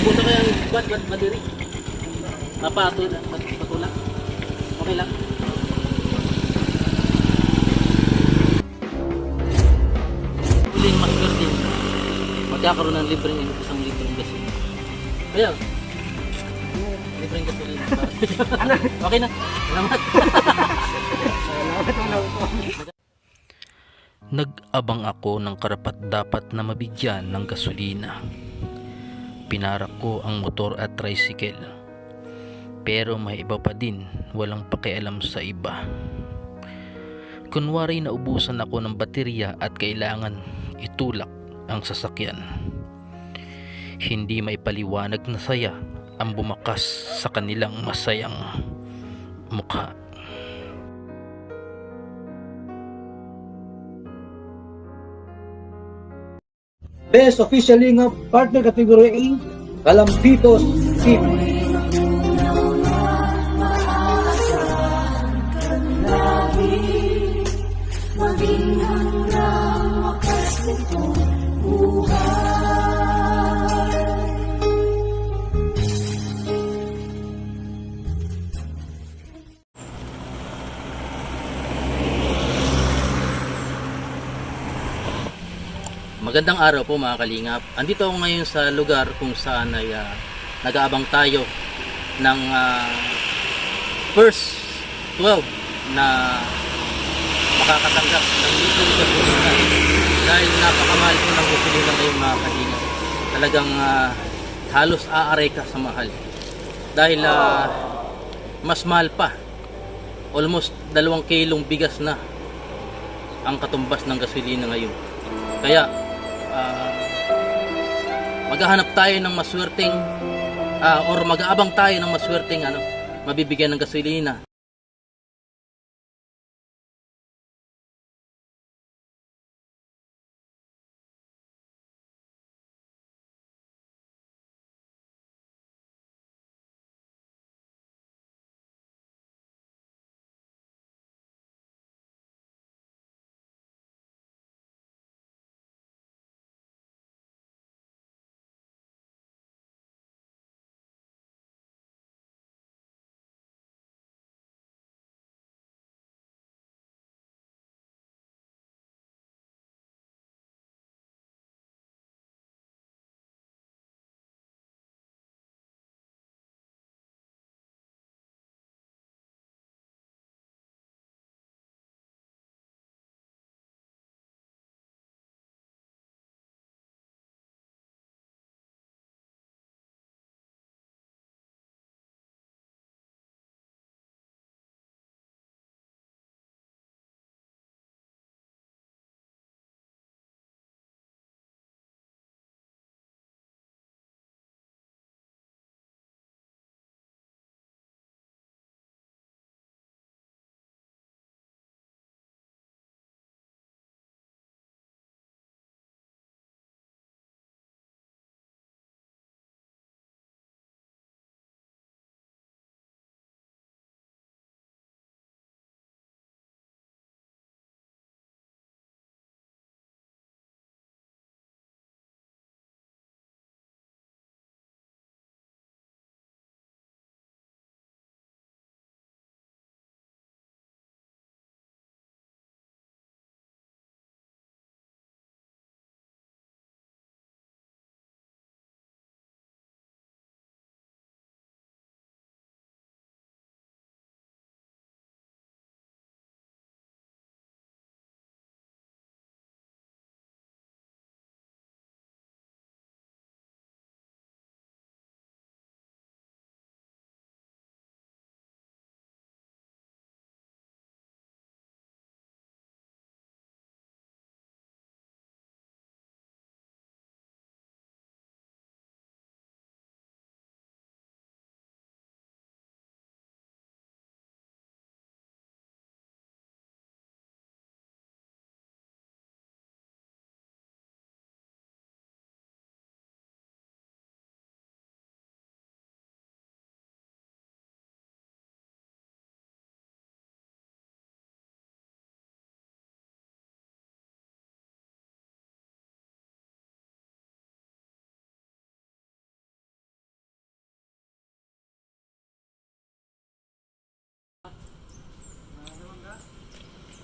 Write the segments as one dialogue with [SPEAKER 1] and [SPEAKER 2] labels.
[SPEAKER 1] Pupunta kaya ang battery. Patula. Okay lang. Huling maswerte. Magkakaroon ng isang libreng gasolina. Ayan. Libreng gasolina. Okay na. Salamat.
[SPEAKER 2] Nag-abang ako ng karapat-dapat na mabigyan ng gasolina. Pinarak ko ang motor at tricycle. Pero may iba pa din walang pakialam sa iba. Kunwari naubusan ako ng baterya at kailangan itulak ang sasakyan. Hindi may paliwanag na saya ang bumakas sa kanilang masayang mukha.
[SPEAKER 3] Best Official Lingap Partner Category A, Kalampitos Team.
[SPEAKER 4] Maging hanggang wakas nitong buhay.
[SPEAKER 1] Magandang araw po mga kalingap. Andito ako ngayon sa lugar kung saan ay nag-aabang tayo ng first 12 na makakatanggap ng libreng gasolina dahil napakamahal po ng gasolina ngayon mga kalingap. Talagang halos aaray ka sa mahal dahil mas mahal pa, almost 2 kilong bigas na ang katumbas ng gasolina ngayon. Kaya maghahanap tayo ng maswerteng or mag-aabang tayo ng maswerteng mabibigyan ng gasolina.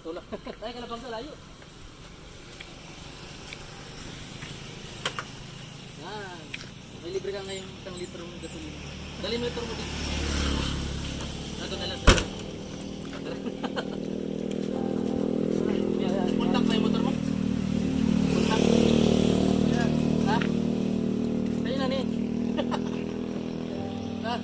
[SPEAKER 1] Patulak. Ay, kalabang ka layo. Yan. May libre ka ngayong 1 litro ng gasolina. Dali mo litro mo dito. Nato na lang. Puntak na yung motor mo? Puntak. Ha? Ayun na ni. Ha?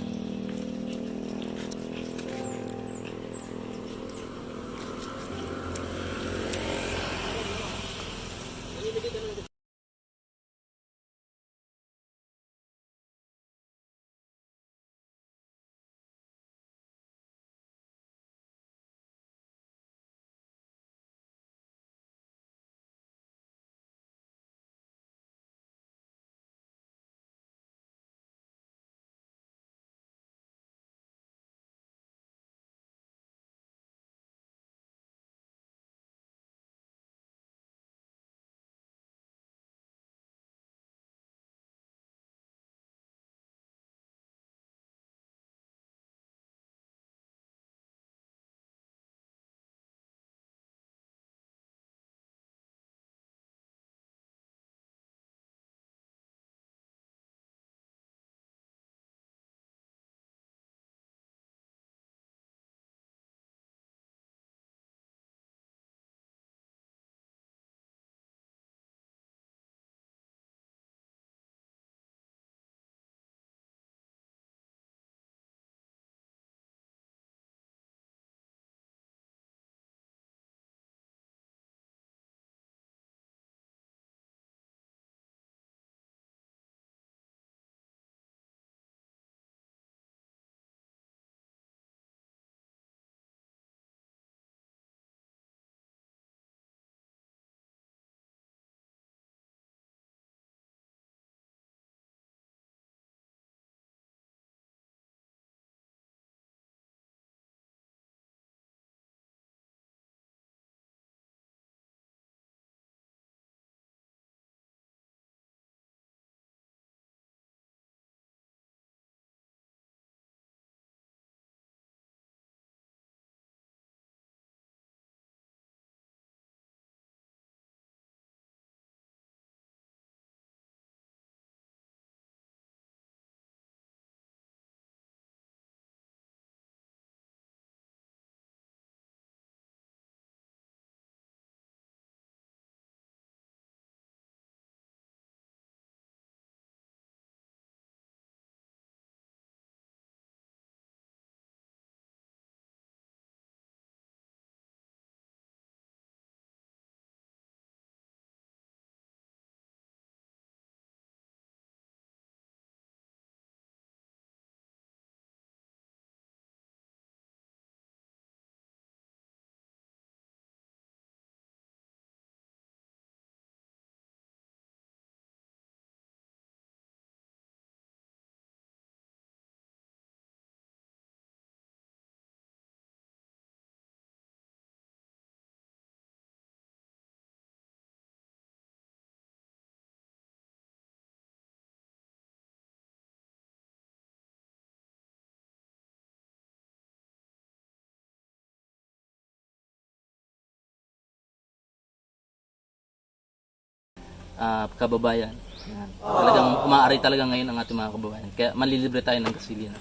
[SPEAKER 1] Kababayan. Yan. Talagang umaari talaga ngayon ang ating mga kababayan. Kaya malilibre tayo ng gasolina.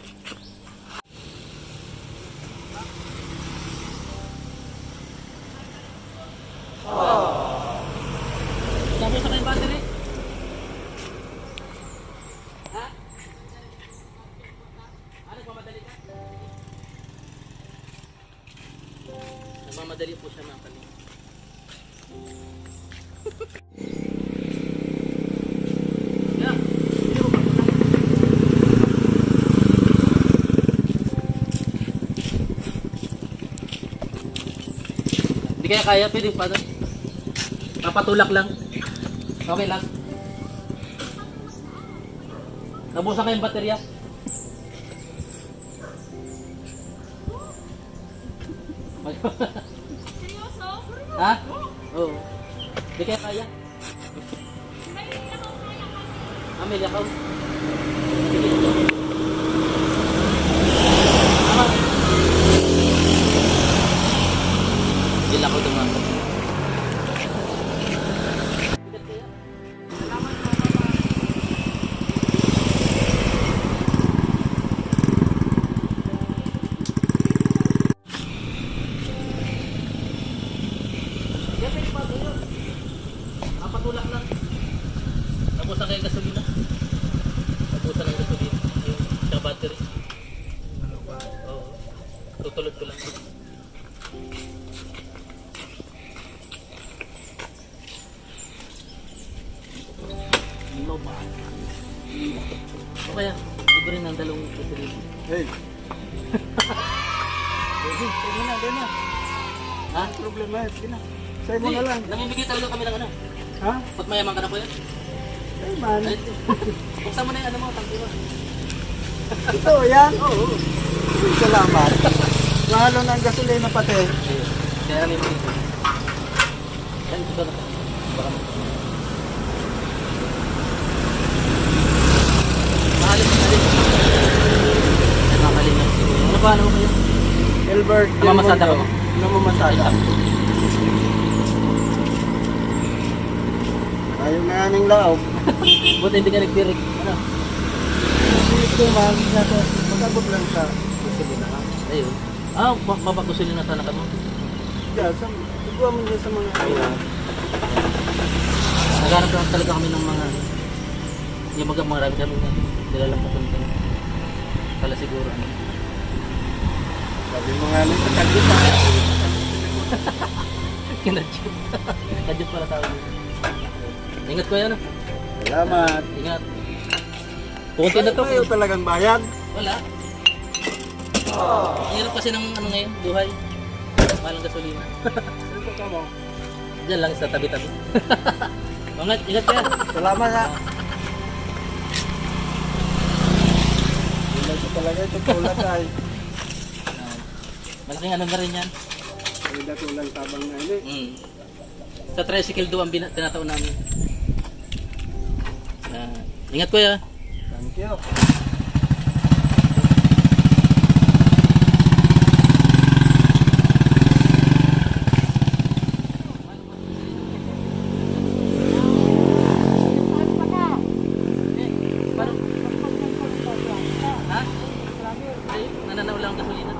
[SPEAKER 1] Tapos na kayong battery? Ha? Ano, nagmamadali ka? Nagmamadali po siya mga kalina. Hindi kaya pwede pa doon. Papatulak lang. Okay lang. Nabusan kayong baterya?
[SPEAKER 4] Seryoso?
[SPEAKER 1] Ha? Oo. Hindi kaya? May lakaw. Sige. Tama. Hindi lakaw Tapos na kayo gasolina. Tapusan ng gasolina. Yung sa battery. Oo. Tutulog ko lang. Ano ba? O kaya, libre ng dalawang gasolina.
[SPEAKER 5] Hey. Sige na, sige na.
[SPEAKER 1] Ha?
[SPEAKER 5] Problema, sige na. Sa'yo mo na lang.
[SPEAKER 1] Namimigay talaga kami ng ano.
[SPEAKER 5] Ha?
[SPEAKER 1] Ba't mayaman ka na po yan?
[SPEAKER 5] Ay man.
[SPEAKER 1] Ay, buksan mo na yung ano mo, tangki mo.
[SPEAKER 5] Ito, yan. Oo. Salamat. Mahalo ng gasolina pati.
[SPEAKER 1] Kaya namimigay ko. Yan, ito na. Baka mo. Mahalin mo, mahalin. Yan, mahalin na. Ano ba, ano ba yun?
[SPEAKER 5] Gilbert.
[SPEAKER 1] Namamasada ka mo?
[SPEAKER 5] Namamasada. Ayaw na yaning laog.
[SPEAKER 1] Buti hindi ka nagtirik. Ano?
[SPEAKER 5] Ito man, magabot lang sa gasolina ha.
[SPEAKER 1] Ayun. Mapagusulin na sana ka mo.
[SPEAKER 5] Yeah, iguwa mo dyan sa mga ayan.
[SPEAKER 1] Naghanap lang talaga kami ng mga yung marami kami na nilalamputan kami. Kala siguro ano.
[SPEAKER 5] Sabi mo nga nito, kagit pa.
[SPEAKER 1] Kinadyo. Kadyo pala tawag nito. Ingat ko yan.
[SPEAKER 5] Salamat.
[SPEAKER 1] Ingat. Pukunti na to.
[SPEAKER 5] Ayaw talagang bayad.
[SPEAKER 1] Wala. Hirap kasi ng ano ngayon, buhay. Mahal ang gasolina.
[SPEAKER 5] Ito ka mo.
[SPEAKER 1] Diyan lang sa tabi-tabi. Ingat, ingat ka.
[SPEAKER 5] Salamat ha. Wala ko talaga ito tulad ay.
[SPEAKER 1] Malaking ano na rin yan.
[SPEAKER 5] Ay datulang tabang na ini.
[SPEAKER 1] Sa tricycle do ang tinataon namin. Ingat ko ya.
[SPEAKER 5] Thank you.
[SPEAKER 1] Ha? Ay, nananaw lang ang gasolina.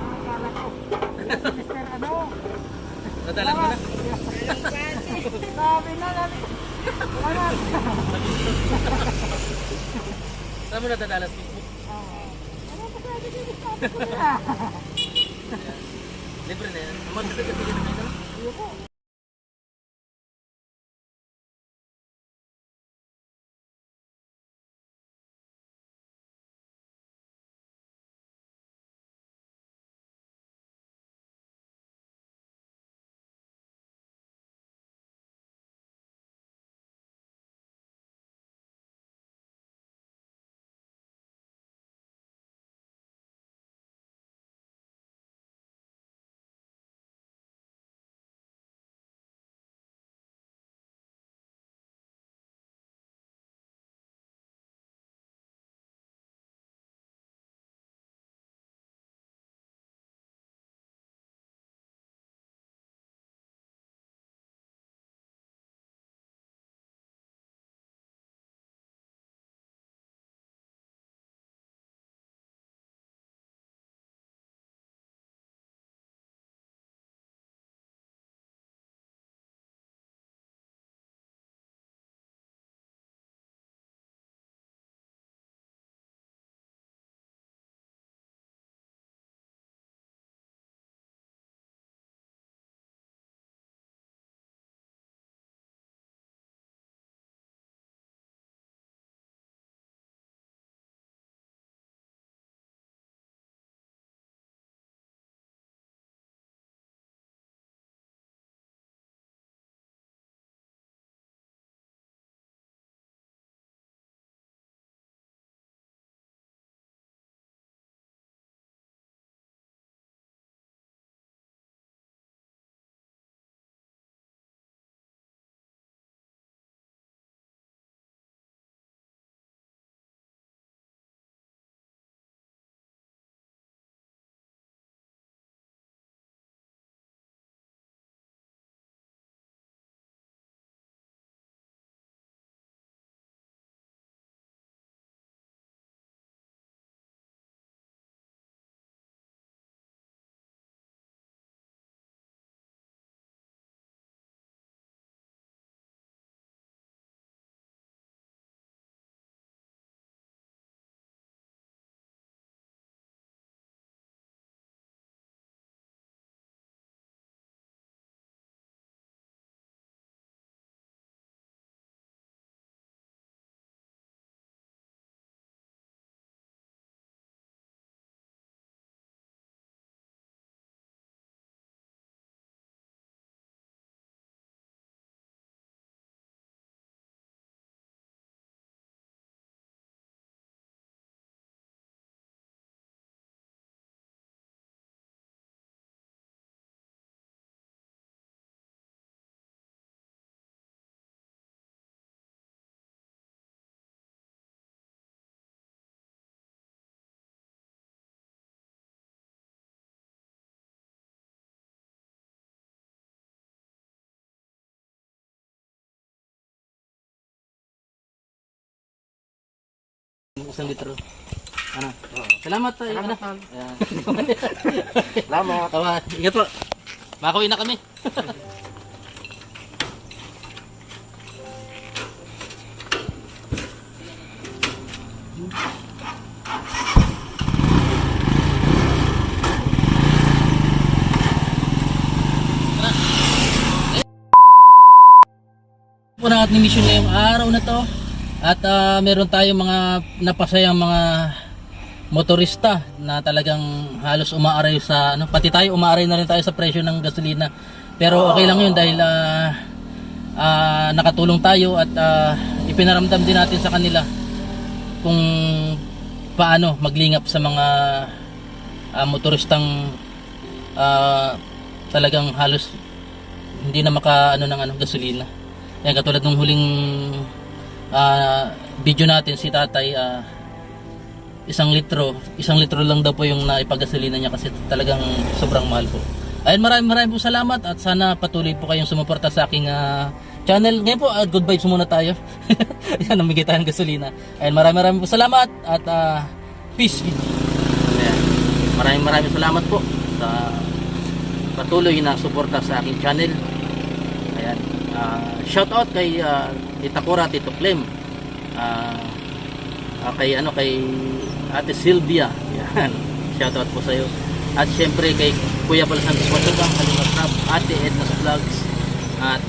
[SPEAKER 1] Nadalan mo na. Saan mo nadadalas Facebook? Libre na yan. Magdadagdag na kayo. isang litro. Ano? Salamat tayo. Ano?
[SPEAKER 5] Tol.
[SPEAKER 1] Ayan.
[SPEAKER 5] Salamat.
[SPEAKER 1] Tawa, ingat po. Makauwi na kami. Po ng ating mission ngayong araw na to at meron tayong mga napasayang mga motorista na talagang halos umaaray sa ano, pati tayo umaaray na rin tayo sa presyo ng gasolina, pero okay lang yun dahil nakatulong tayo at ipinaramdam din natin sa kanila kung paano maglingap sa mga motoristang talagang halos hindi na maka ano ng ano gasolina. Yan, katulad ng huling video natin, si tatay, isang litro lang daw po yung naipagasolina niya kasi talagang sobrang mahal po. Ayun, maraming po salamat at sana patuloy po kayong sumuporta sa aking channel. Ngayon po, good vibes muna tayo. Yan, namigay tayo ng gasolina. Ayun, maraming po salamat at peace. Ayan, maraming salamat po sa patuloy na suporta sa aking channel. Ayan. Shout out kay Tita Cora, Tito Clem, kay Ate Sylvia. Yan. Shout out po sa iyo. At syempre kay Kuya Balsantos Watugang, Kalinga Crab, Ate Edna Vlogs, at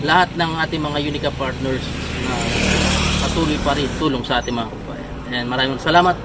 [SPEAKER 1] lahat ng ating mga Unica partners na patuloy pa rin tulong sa ating mga kababayan. And maraming salamat.